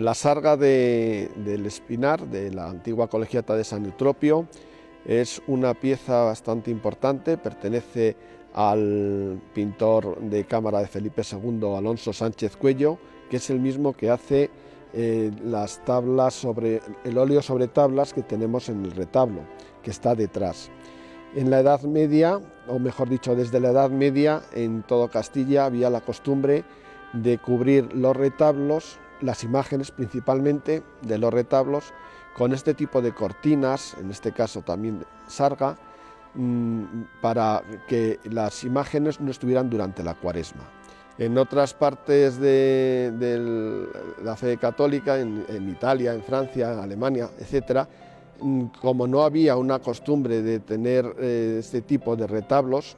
La sarga del Espinar, de la antigua colegiata de San Eutropio, es una pieza bastante importante, pertenece al pintor de cámara de Felipe II, Alonso Sánchez Cuello, que es el mismo que hace las tablas el óleo sobre tablas que tenemos en el retablo, que está detrás. En la Edad Media, o mejor dicho, desde la Edad Media, en todo Castilla había la costumbre de cubrir los retablos, las imágenes principalmente de los retablos, con este tipo de cortinas, en este caso también sarga, para que las imágenes no estuvieran durante la Cuaresma. En otras partes de la fe católica, en Italia, en Francia, en Alemania, etc., como no había una costumbre de tener este tipo de retablos,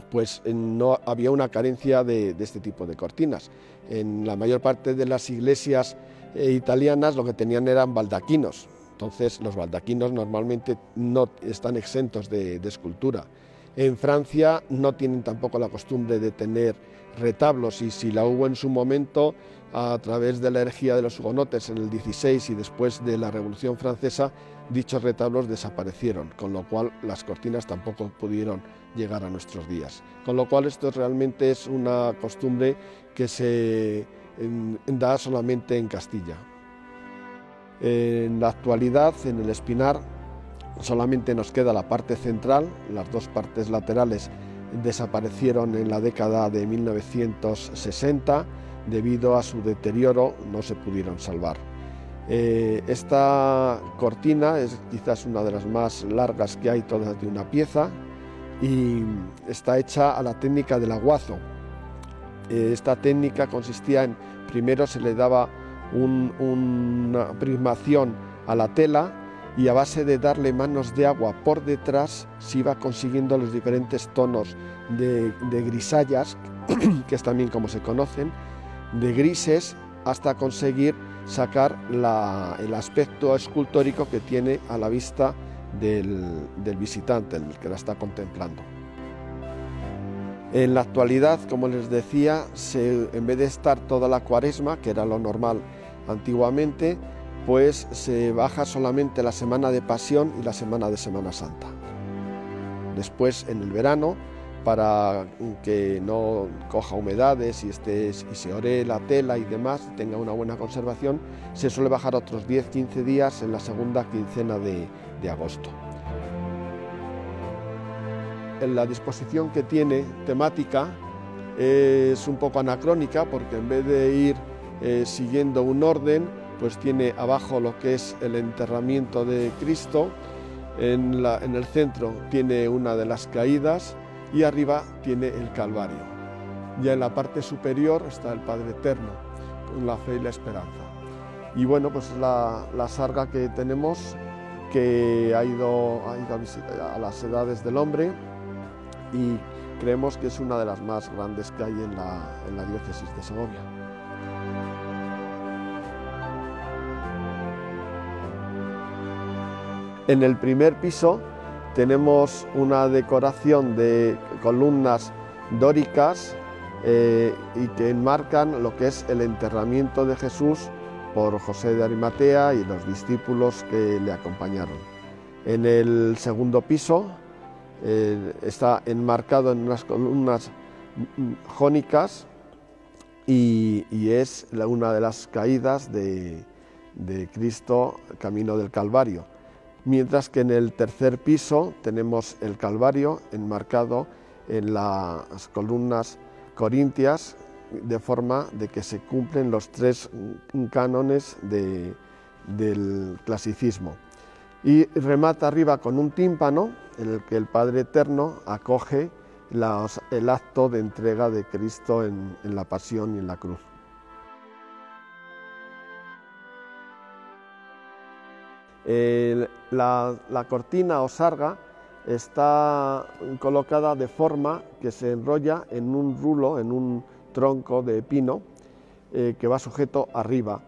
pues no había una carencia de este tipo de cortinas. En la mayor parte de las iglesias italianas lo que tenían eran baldaquinos. Entonces los baldaquinos normalmente no están exentos de escultura. En Francia no tienen tampoco la costumbre de tener retablos, y si la hubo en su momento, a través de la herejía de los hugonotes en el 16 y después de la Revolución Francesa, dichos retablos desaparecieron, con lo cual las cortinas tampoco pudieron llegar a nuestros días. Con lo cual esto realmente es una costumbre que se da solamente en Castilla. En la actualidad, en el Espinar, solamente nos queda la parte central. Las dos partes laterales desaparecieron en la década de 1960, debido a su deterioro no se pudieron salvar. Esta cortina es quizás una de las más largas que hay, todas de una pieza, y está hecha a la técnica del aguazo. Esta técnica consistía en, primero se le daba una prismación a la tela, y a base de darle manos de agua por detrás se iba consiguiendo los diferentes tonos de grisallas, que es también como se conocen, de grises, hasta conseguir sacar el aspecto escultórico que tiene a la vista del visitante, el que la está contemplando. En la actualidad, como les decía, en vez de estar toda la Cuaresma, que era lo normal antiguamente, pues se baja solamente la semana de Pasión y la semana de Semana Santa. Después, en el verano, para que no coja humedades y se ore la tela y demás, tenga una buena conservación, se suele bajar otros 10-15 días en la segunda quincena de agosto. En la disposición que tiene temática es un poco anacrónica, porque en vez de ir siguiendo un orden, pues tiene abajo lo que es el enterramiento de Cristo, en el centro tiene una de las caídas y arriba tiene el Calvario. Ya en la parte superior está el Padre Eterno, con la fe y la esperanza. Y bueno, pues la sarga que tenemos, que ha ido a visitar a las edades del hombre, y creemos que es una de las más grandes que hay en la diócesis de Segovia. En el primer piso tenemos una decoración de columnas dóricas y que enmarcan lo que es el enterramiento de Jesús por José de Arimatea y los discípulos que le acompañaron. En el segundo piso está enmarcado en unas columnas jónicas y es una de las caídas de Cristo camino del Calvario. Mientras que en el tercer piso tenemos el Calvario enmarcado en las columnas corintias, de forma de que se cumplen los tres cánones del clasicismo. Y remata arriba con un tímpano en el que el Padre Eterno acoge el acto de entrega de Cristo en la pasión y en la cruz. La cortina o sarga está colocada de forma que se enrolla en un rulo, en un tronco de pino que va sujeto arriba.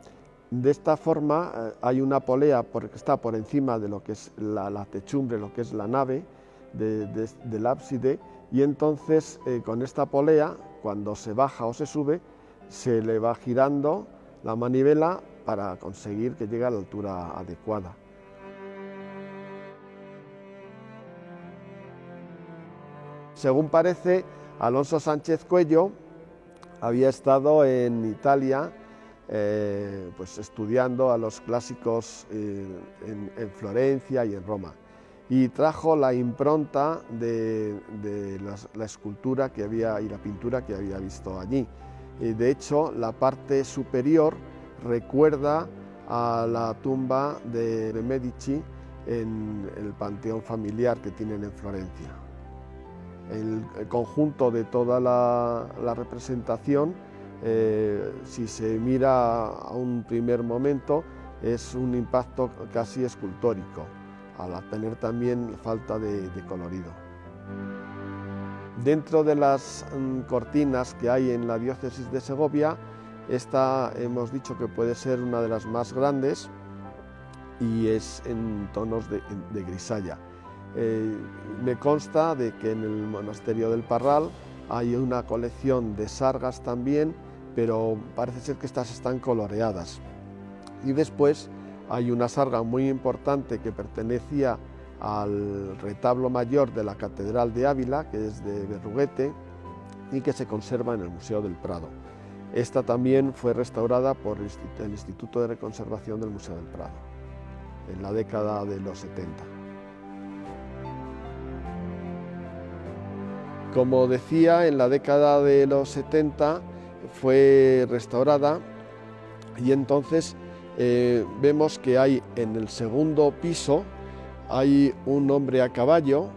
De esta forma hay una polea que está por encima de lo que es la techumbre, lo que es la nave del ábside, y entonces con esta polea, cuando se baja o se sube, se le va girando la manivela para conseguir que llegue a la altura adecuada. Según parece, Alonso Sánchez Cuello había estado en Italia pues estudiando a los clásicos en Florencia y en Roma, y trajo la impronta de la escultura que había y la pintura que había visto allí. De hecho, la parte superior recuerda a la tumba de Medici en el panteón familiar que tienen en Florencia. El conjunto de toda la representación, si se mira a un primer momento, es un impacto casi escultórico, al tener también falta de colorido. Dentro de las cortinas que hay en la diócesis de Segovia, esta hemos dicho que puede ser una de las más grandes y es en tonos de grisalla. Me consta de que en el monasterio del Parral hay una colección de sargas también, pero parece ser que estas están coloreadas. Y después hay una sarga muy importante que pertenecía al retablo mayor de la Catedral de Ávila, que es de Berruguete y que se conserva en el Museo del Prado. Esta también fue restaurada por el Instituto de Conservación del Museo del Prado en la década de los 70. Como decía, en la década de los 70 fue restaurada y entonces vemos que hay en el segundo piso hay un hombre a caballo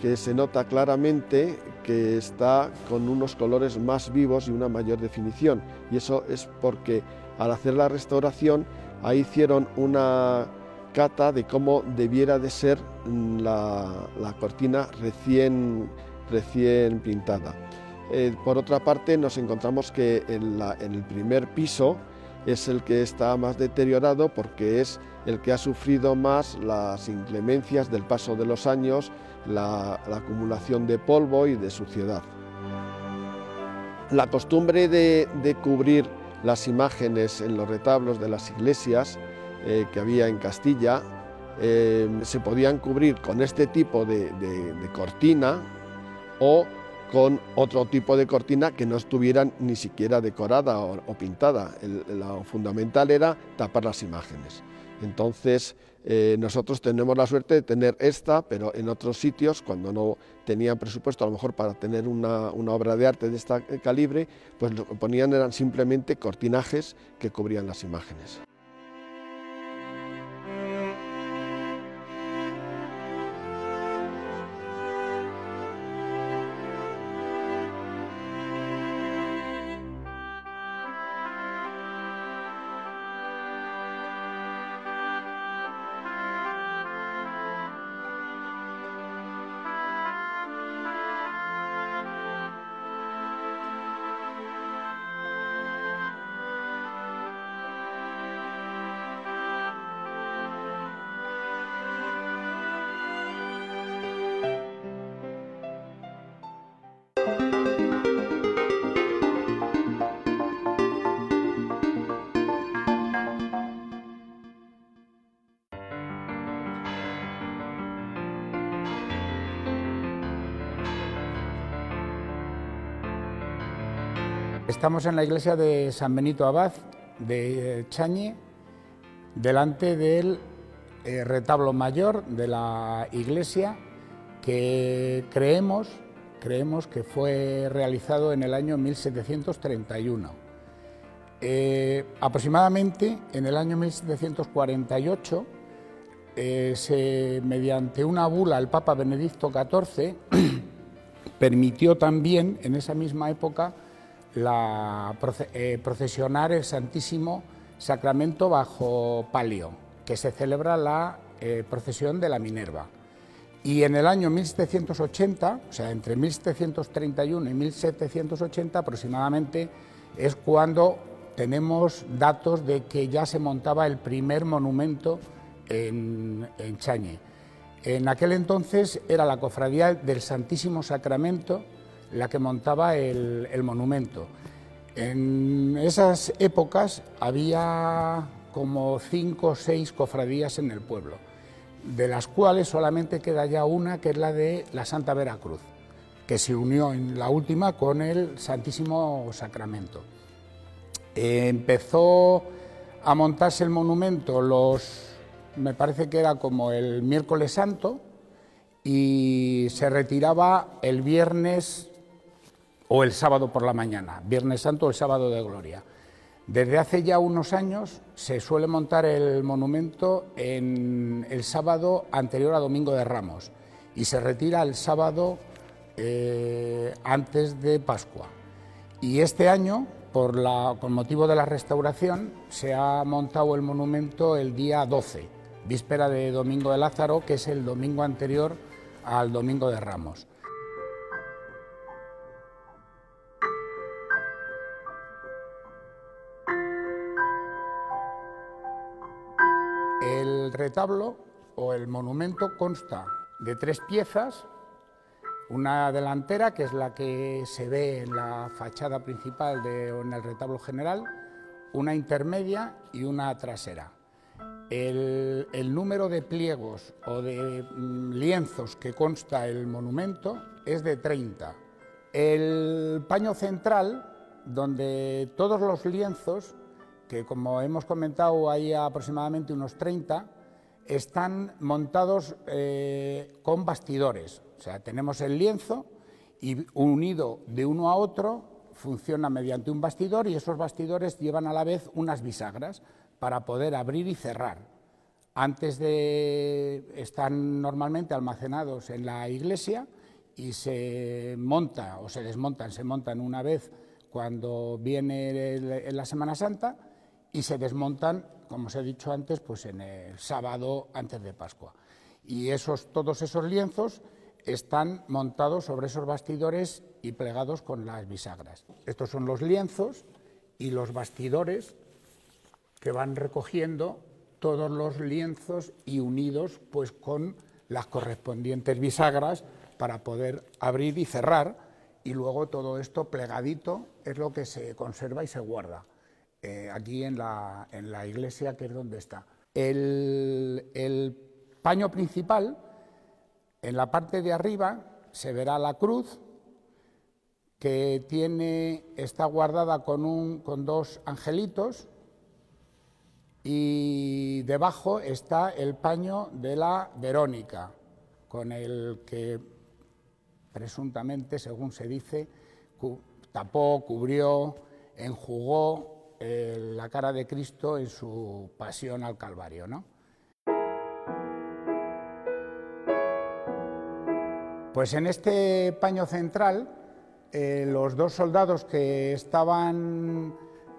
que se nota claramente que está con unos colores más vivos y una mayor definición, y eso es porque al hacer la restauración ahí hicieron una cata de cómo debiera de ser la cortina recién pintada. Por otra parte, nos encontramos que en el primer piso es el que está más deteriorado porque es el que ha sufrido más las inclemencias del paso de los años, la acumulación de polvo y de suciedad. La costumbre de cubrir las imágenes en los retablos de las iglesias que había en Castilla se podían cubrir con este tipo de cortina o con otro tipo de cortina que no estuvieran ni siquiera decorada o pintada. Lo fundamental era tapar las imágenes. Entonces nosotros tenemos la suerte de tener esta, pero en otros sitios, cuando no tenían presupuesto a lo mejor para tener una obra de arte de este calibre, pues lo que ponían eran simplemente cortinajes que cubrían las imágenes. Estamos en la iglesia de San Benito Abad de Chañe, delante del retablo mayor de la iglesia, que creemos que fue realizado en el año 1731. Aproximadamente en el año 1748, mediante una bula, el Papa Benedicto XIV permitió también en esa misma época procesionar el Santísimo Sacramento bajo palio, que se celebra la procesión de la Minerva. Y en el año 1780, o sea, entre 1731 y 1780 aproximadamente, es cuando tenemos datos de que ya se montaba el primer monumento en Chañe. En aquel entonces era la Cofradía del Santísimo Sacramento la que montaba el monumento. En esas épocas había como 5 o 6 cofradías en el pueblo, de las cuales solamente queda ya una, que es la de la Santa Veracruz, que se unió en la última con el Santísimo Sacramento. Empezó a montarse el monumento me parece que era como el miércoles santo, y se retiraba el viernes o el sábado por la mañana, Viernes Santo o el sábado de Gloria. Desde hace ya unos años se suele montar el monumento en el sábado anterior a Domingo de Ramos y se retira el sábado antes de Pascua. Y este año, con motivo de la restauración, se ha montado el monumento el día 12, víspera de Domingo de Lázaro, que es el domingo anterior al Domingo de Ramos. El retablo o el monumento consta de 3 piezas, una delantera, que es la que se ve en la fachada principal o en el retablo general, una intermedia y una trasera. El número de pliegos o de lienzos que consta el monumento es de 30. El paño central, donde todos los lienzos, que como hemos comentado hay aproximadamente unos 30, están montados con bastidores. O sea, tenemos el lienzo y unido de uno a otro funciona mediante un bastidor, y esos bastidores llevan a la vez unas bisagras para poder abrir y cerrar. Están normalmente almacenados en la iglesia y se monta o se desmontan, se montan una vez cuando viene la Semana Santa y se desmontan, como os he dicho antes, pues en el sábado antes de Pascua. Y todos esos lienzos están montados sobre esos bastidores y plegados con las bisagras. Estos son los lienzos y los bastidores que van recogiendo todos los lienzos y unidos pues con las correspondientes bisagras para poder abrir y cerrar, y luego todo esto plegadito es lo que se conserva y se guarda aquí en la iglesia, que es donde está. El paño principal, en la parte de arriba se verá la cruz, que está guardada con 2 angelitos, y debajo está el paño de la Verónica, con el que presuntamente, según se dice, tapó, cubrió, enjugó la cara de Cristo en su pasión al Calvario, ¿no? Pues en este paño central, los 2 soldados que estaban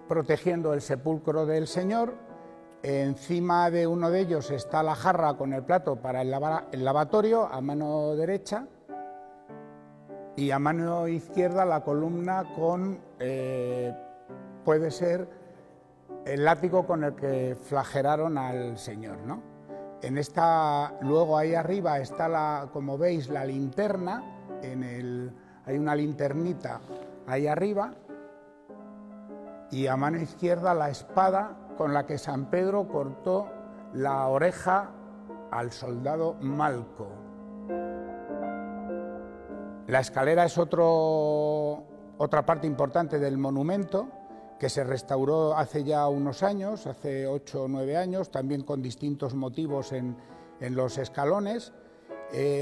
protegiendo el sepulcro del Señor, encima de uno de ellos está la jarra con el plato para el lavatorio a mano derecha, y a mano izquierda la columna con, puede ser, el látigo con el que flagelaron al Señor, ¿no? Luego ahí arriba está, como veis, la linterna, hay una linternita ahí arriba, y a mano izquierda la espada con la que San Pedro cortó la oreja al soldado Malco. La escalera es otra parte importante del monumento, que se restauró hace ya unos años, hace 8 o 9 años, también con distintos motivos en los escalones.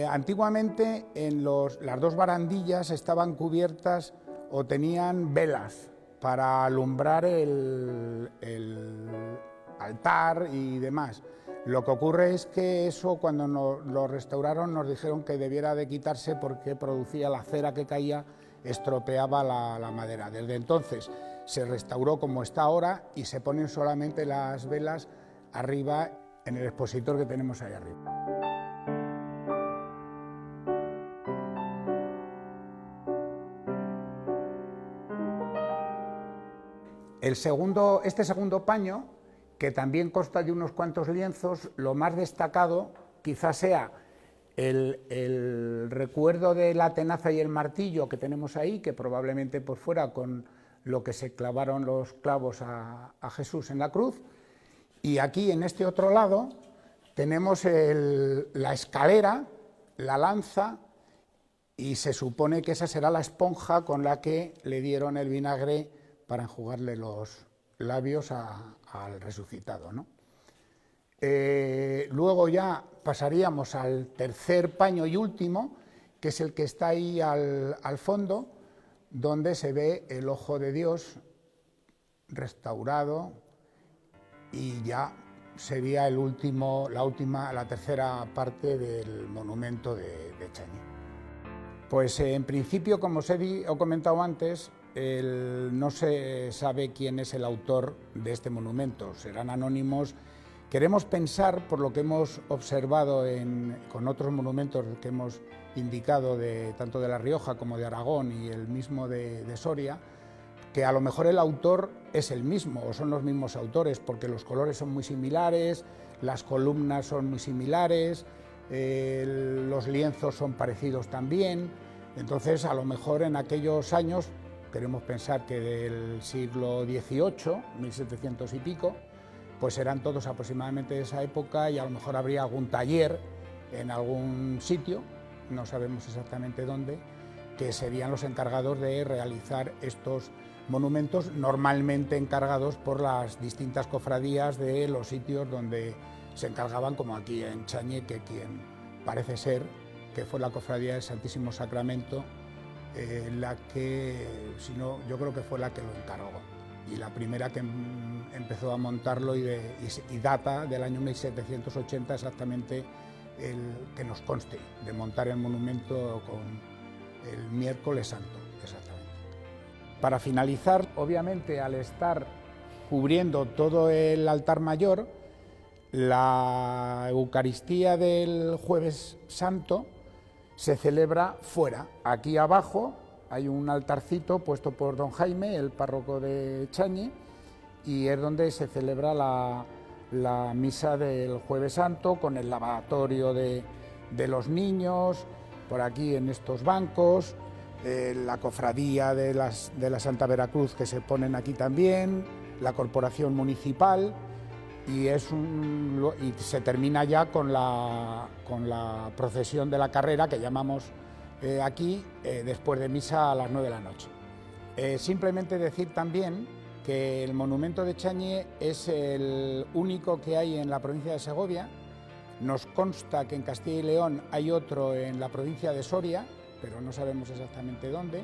Antiguamente las 2 barandillas estaban cubiertas o tenían velas para alumbrar el altar y demás. Lo que ocurre es que eso, cuando lo restauraron, nos dijeron que debiera de quitarse porque producía la cera que caía, estropeaba la madera. Desde entonces se restauró como está ahora y se ponen solamente las velas arriba en el expositor que tenemos ahí arriba. Este segundo paño, que también consta de unos cuantos lienzos, lo más destacado quizás sea el recuerdo de la tenaza y el martillo que tenemos ahí, que probablemente por fuera con lo que se clavaron los clavos a Jesús en la cruz, Y aquí en este otro lado tenemos la escalera, la lanza, y se supone que esa será la esponja con la que le dieron el vinagre para enjugarle los labios al resucitado, ¿no? Luego ya pasaríamos al tercer paño y último, que es el que está ahí al fondo, donde se ve el ojo de Dios restaurado, y ya sería la tercera parte del monumento de Chañi. Pues en principio, como os he comentado antes, no se sabe quién es el autor de este monumento, serán anónimos. Queremos pensar, por lo que hemos observado con otros monumentos que hemos indicado, tanto de La Rioja como de Aragón y el mismo de Soria, que a lo mejor el autor es el mismo o son los mismos autores, porque los colores son muy similares, las columnas son muy similares, los lienzos son parecidos también. Entonces, a lo mejor en aquellos años, queremos pensar que del siglo XVIII, 1700 y pico, pues eran todos aproximadamente de esa época, y a lo mejor habría algún taller en algún sitio, no sabemos exactamente dónde, que serían los encargados de realizar estos monumentos, normalmente encargados por las distintas cofradías de los sitios donde se encargaban, como aquí en Chañi, que quien parece ser que fue la cofradía del Santísimo Sacramento, la que, si no, yo creo que fue la que lo encargó, y la primera que empezó a montarlo, y data del año 1780 exactamente, que nos conste, de montar el monumento con el miércoles santo, exactamente. Para finalizar, obviamente, al estar cubriendo todo el altar mayor, la Eucaristía del Jueves Santo se celebra fuera. Aquí abajo hay un altarcito puesto por don Jaime, el párroco de Chañi, y es donde se celebra la misa del Jueves Santo, con el lavatorio de los niños, por aquí en estos bancos, la cofradía de la Santa Veracruz, que se ponen aquí también, la corporación municipal, y se termina ya con la procesión de la carrera, que llamamos aquí, después de misa a las 9 de la noche. Simplemente decir también que el monumento de Chañi es el único que hay en la provincia de Segovia. Nos consta que en Castilla y León hay otro en la provincia de Soria, pero no sabemos exactamente dónde.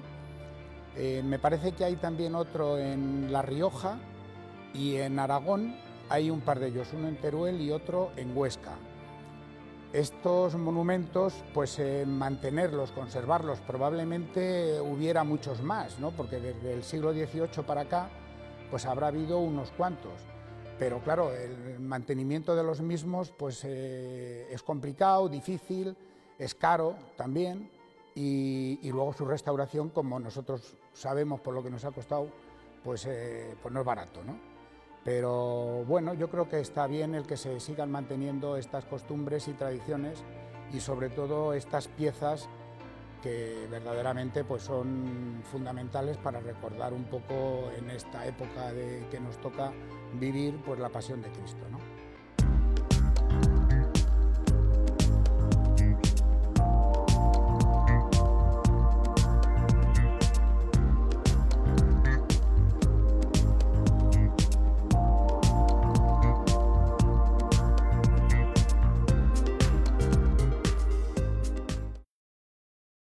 Me parece que hay también otro en La Rioja, y en Aragón hay un par de ellos, uno en Teruel y otro en Huesca. Estos monumentos, pues mantenerlos, conservarlos, probablemente hubiera muchos más, ¿no? Porque desde el siglo XVIII para acá, pues habrá habido unos cuantos. Pero claro, el mantenimiento de los mismos pues, es complicado, difícil, es caro también, y luego su restauración, como nosotros sabemos por lo que nos ha costado, pues no es barato, ¿no? Pero bueno, yo creo que está bien el que se sigan manteniendo estas costumbres y tradiciones, y sobre todo estas piezas que verdaderamente pues, son fundamentales para recordar un poco en esta época que nos toca vivir, pues, la pasión de Cristo, ¿no?